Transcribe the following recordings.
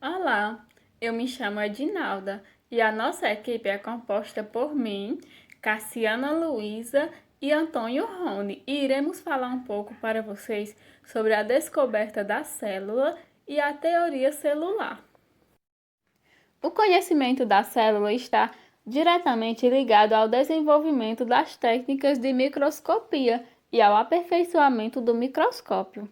Olá, eu me chamo Edinalda e a nossa equipe é composta por mim, Cassiana Luísa e Antônio Rony, e iremos falar um pouco para vocês sobre a descoberta da célula e a teoria celular. O conhecimento da célula está diretamente ligado ao desenvolvimento das técnicas de microscopia e ao aperfeiçoamento do microscópio.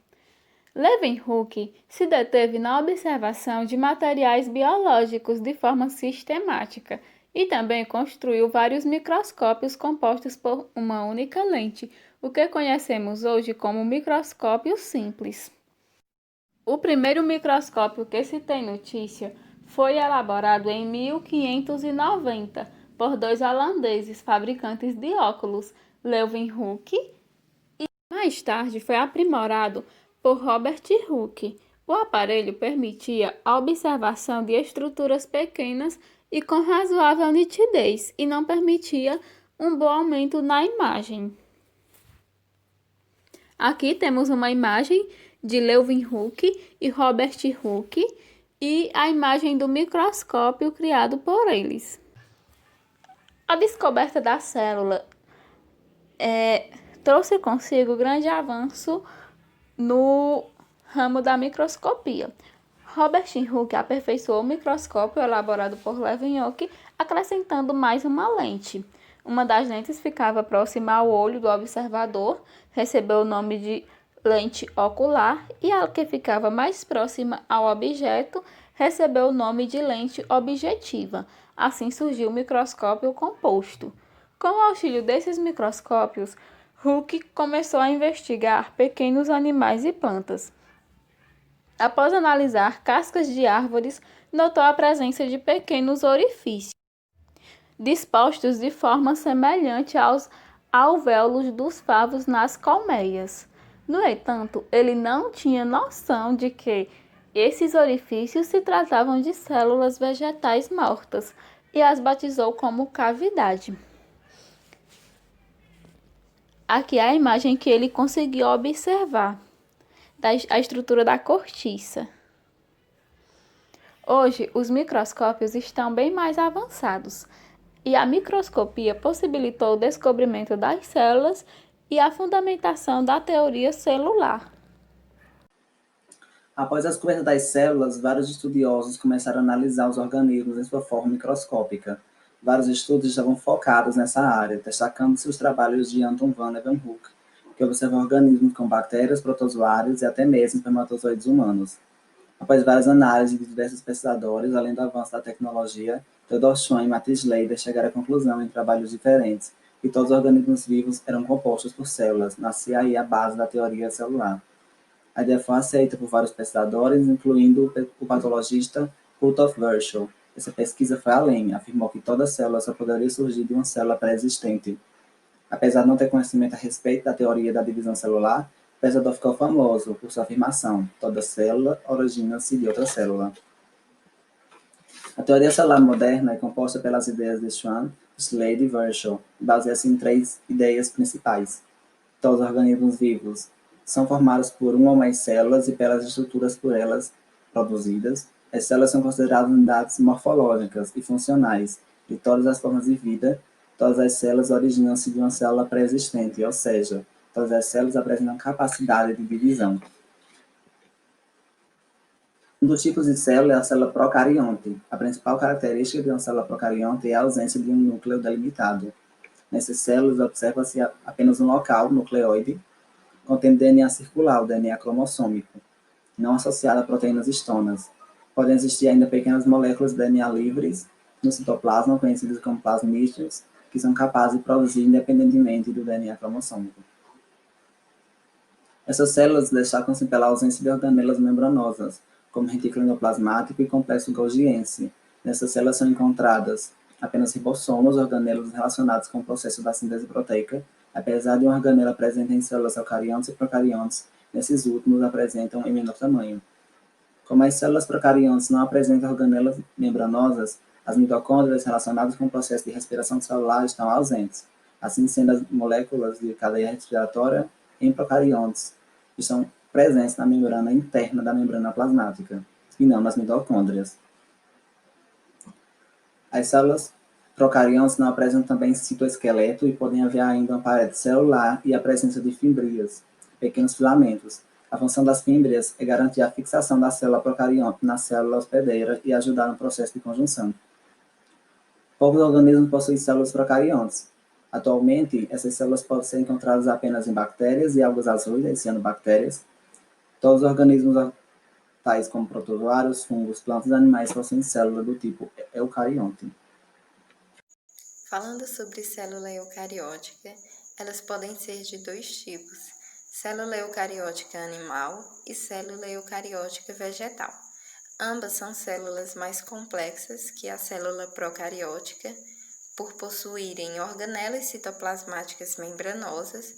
Leeuwenhoek se deteve na observação de materiais biológicos de forma sistemática e também construiu vários microscópios compostos por uma única lente, o que conhecemos hoje como microscópio simples. O primeiro microscópio que se tem notícia foi elaborado em 1590 por dois holandeses fabricantes de óculos, Leeuwenhoek, e mais tarde foi aprimorado por Robert Hooke. O aparelho permitia a observação de estruturas pequenas e com razoável nitidez e não permitia um bom aumento na imagem. Aqui temos uma imagem de Leeuwenhoek e Robert Hooke e a imagem do microscópio criado por eles. A descoberta da célula trouxe consigo grande avanço no ramo da microscopia. Robert Hooke aperfeiçoou o microscópio elaborado por Leeuwenhoek, acrescentando mais uma lente. Uma das lentes ficava próxima ao olho do observador, recebeu o nome de lente ocular, e a que ficava mais próxima ao objeto recebeu o nome de lente objetiva. Assim surgiu o microscópio composto. Com o auxílio desses microscópios, Hooke começou a investigar pequenos animais e plantas. Após analisar cascas de árvores, notou a presença de pequenos orifícios, dispostos de forma semelhante aos alvéolos dos favos nas colmeias. No entanto, ele não tinha noção de que esses orifícios se tratavam de células vegetais mortas e as batizou como cavidade. Aqui é a imagem que ele conseguiu observar da estrutura da cortiça. Hoje, os microscópios estão bem mais avançados e a microscopia possibilitou o descobrimento das células e a fundamentação da teoria celular. Após a descoberta das células, vários estudiosos começaram a analisar os organismos em sua forma microscópica. Vários estudos estavam focados nessa área, destacando-se os trabalhos de Anton van Leeuwenhoek, que observou organismos com bactérias, protozoários e até mesmo espermatozoides humanos. Após várias análises de diversos pesquisadores, além do avanço da tecnologia, Theodor Schwann e Mathis Schleider chegaram à conclusão, em trabalhos diferentes, que todos os organismos vivos eram compostos por células. Nascia aí a base da teoria celular. A ideia foi aceita por vários pesquisadores, incluindo o patologista Rudolf Virchow. Essa pesquisa foi além, afirmou que toda célula só poderia surgir de uma célula pré-existente. Apesar de não ter conhecimento a respeito da teoria da divisão celular, o pesquisador ficou famoso por sua afirmação: toda célula origina-se de outra célula. A teoria celular moderna é composta pelas ideias de Schwann, Slade e Virchow, e baseia-se em três ideias principais. Todos os organismos vivos são formados por uma ou mais células e pelas estruturas por elas produzidas. As células são consideradas unidades morfológicas e funcionais de todas as formas de vida. Todas as células originam-se de uma célula pré-existente, ou seja, todas as células apresentam capacidade de divisão. Um dos tipos de célula é a célula procarionte. A principal característica de uma célula procarionte é a ausência de um núcleo delimitado. Nessas células, observa-se apenas um local, nucleoide, contendo DNA circular, o DNA cromossômico, não associado a proteínas histonas. Podem existir ainda pequenas moléculas de DNA livres no citoplasma, conhecidas como plasmídeos, que são capazes de produzir independentemente do DNA cromossômico. Essas células destacam-se pela ausência de organelas membranosas, como retículo endoplasmático e complexo golgiense. Nessas células são encontradas apenas ribossomos, organelos relacionados com o processo da síntese proteica. Apesar de uma organela presente em células eucariontes e procariontes, nesses últimos apresentam em menor tamanho. Como as células procariontes não apresentam organelas membranosas, as mitocôndrias relacionadas com o processo de respiração celular estão ausentes. Assim sendo, as moléculas de cadeia respiratória em procariontes estão presentes na membrana interna da membrana plasmática. e não nas mitocôndrias. As células procariontes não apresentam também citoesqueleto e podem haver ainda uma parede celular e a presença de fimbrias, pequenos filamentos. A função das fímbrias é garantir a fixação da célula procarionte na célula hospedeira e ajudar no processo de conjunção. Poucos organismos possuem células procariontes. Atualmente, essas células podem ser encontradas apenas em bactérias e algas azuis, cianobactérias. Todos os organismos, tais como protozoários, fungos, plantas e animais, possuem células do tipo eucarionte. Falando sobre célula eucariótica, elas podem ser de dois tipos: célula eucariótica animal e célula eucariótica vegetal. Ambas são células mais complexas que a célula procariótica, por possuírem organelas citoplasmáticas membranosas,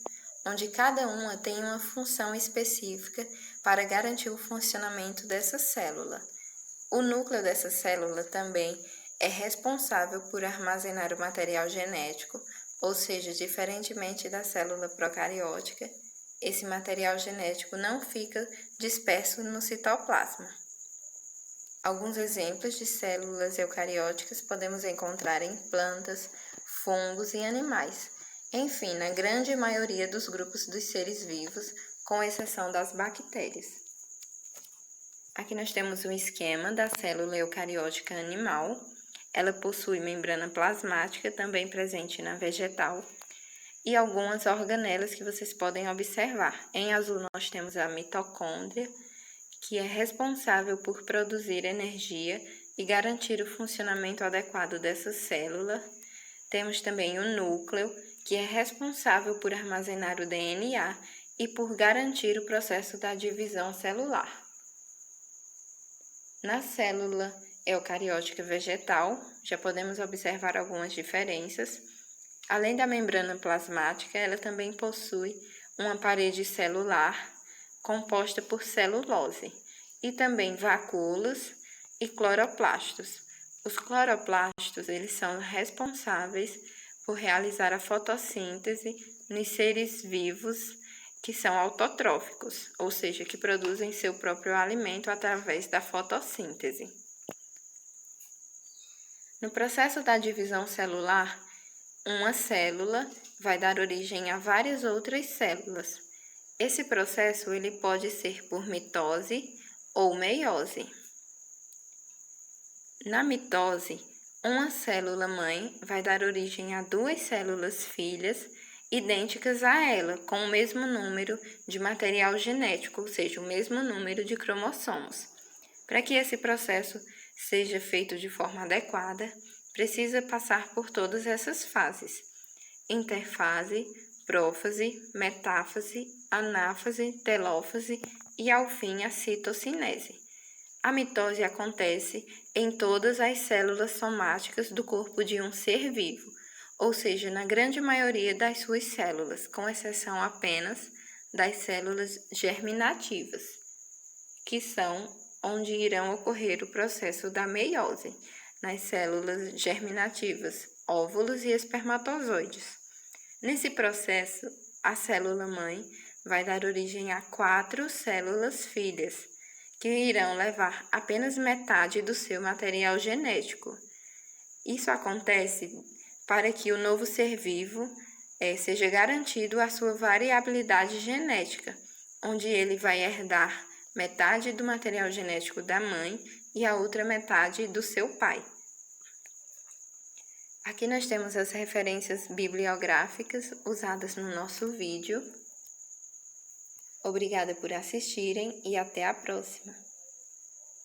onde cada uma tem uma função específica para garantir o funcionamento dessa célula. O núcleo dessa célula também é responsável por armazenar o material genético, ou seja, diferentemente da célula procariótica, esse material genético não fica disperso no citoplasma. Alguns exemplos de células eucarióticas podemos encontrar em plantas, fungos e animais. Enfim, na grande maioria dos grupos dos seres vivos, com exceção das bactérias. Aqui nós temos um esquema da célula eucariótica animal. Ela possui membrana plasmática, também presente na vegetal, e algumas organelas que vocês podem observar. Em azul nós temos a mitocôndria, que é responsável por produzir energia e garantir o funcionamento adequado dessa célula. Temos também o núcleo, que é responsável por armazenar o DNA e por garantir o processo da divisão celular. Na célula eucariótica vegetal, já podemos observar algumas diferenças. Além da membrana plasmática, ela também possui uma parede celular composta por celulose e também vacúolos e cloroplastos. Os cloroplastos, eles são responsáveis por realizar a fotossíntese nos seres vivos que são autotróficos, ou seja, que produzem seu próprio alimento através da fotossíntese. No processo da divisão celular, uma célula vai dar origem a várias outras células. Esse processo ele pode ser por mitose ou meiose. Na mitose, uma célula-mãe vai dar origem a duas células filhas idênticas a ela, com o mesmo número de material genético, ou seja, o mesmo número de cromossomos. Para que esse processo seja feito de forma adequada, precisa passar por todas essas fases: interfase, prófase, metáfase, anáfase, telófase e, ao fim, a citocinese. A mitose acontece em todas as células somáticas do corpo de um ser vivo, ou seja, na grande maioria das suas células, com exceção apenas das células germinativas, que são onde irão ocorrer o processo da meiose, nas células germinativas, óvulos e espermatozoides. Nesse processo, a célula-mãe vai dar origem a 4 células filhas, que irão levar apenas metade do seu material genético. Isso acontece para que o novo ser vivo seja garantido a sua variabilidade genética, onde ele vai herdar metade do material genético da mãe e a outra metade do seu pai. Aqui nós temos as referências bibliográficas usadas no nosso vídeo. Obrigada por assistirem e até a próxima!